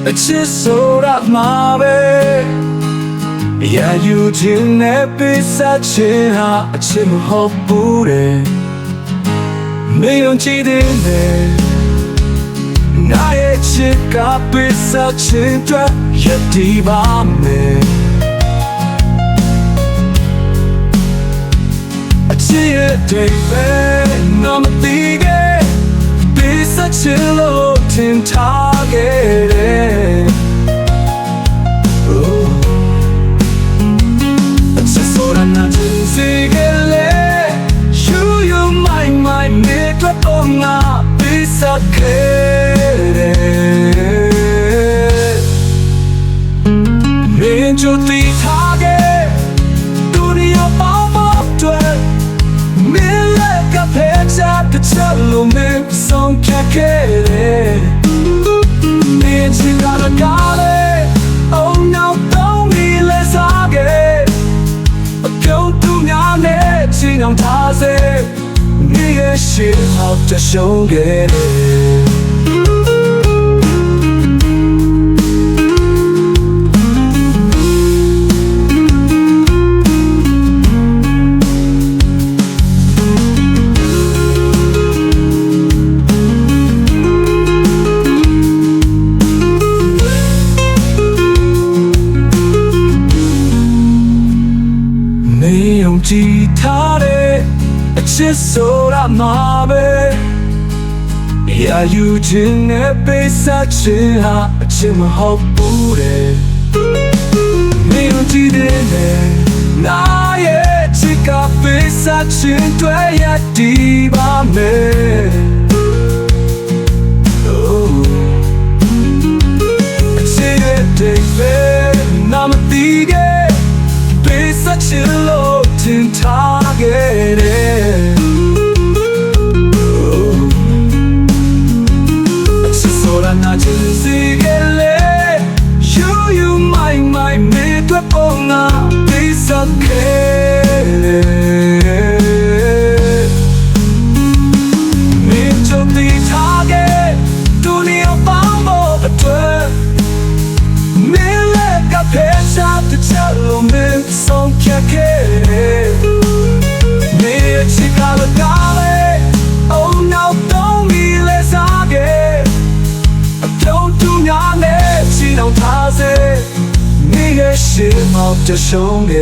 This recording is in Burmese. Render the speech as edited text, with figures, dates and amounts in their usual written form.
အချစ်ဆိုတာမှာပဲရယူခြင်းနဲ့ပေးဆက်ခြင်းဟာအချစ်မဟုတ်ဘူးတဲ့မင်းတို့ကြည့်တယ်ငါရဲ့ချစ်ကပေးဆက်ခြင်းအတွက်ရည်တည်ပါမယ်အချစ်ရဲ့တိမ်ပဲငါမသိခဲ့ပေးဆက်ခြင်းလို့ထင်ထားခဲ့တယ်မင်းတို့တီထားခဲ့ဒုနီယာပေါင်းမတွေမင်းလက်ကဖဲချတဲ့ချက်လို့မင်းဆုံးဖြတ်ခဲ့တယ်မင်းချစ်တာကလည်း Oh no don't be less again အပြုံးသူများနဲ့ချင်းအောင်ထားစေ你也是好的兄弟没用吉他的အချစ်ဆိုတာမှာပဲရယူခြင်းနဲ့ပေးဆက်ခြင်းဟာအချစ်မဟုတ်ဘူးတဲ့မင်းတို့ကြည့်တယ်နာရဲ့ချစ်ကပေးဆက်ခြင်းတွေရည်တည်ပါမယ်အချစ်ရဲ့တိမ်ပဲနာမသိခဲ့ပေးဆက်ခြင်းလို့ထင်ထားခဲ့တယ်ဆုံးဖြတ်ခဲ့တယ်မင်းချစ်ကလည်း Oh no don't be less again အပြုံးသူများနဲ့ချီအောင်ထားစေ你也是毛着胸的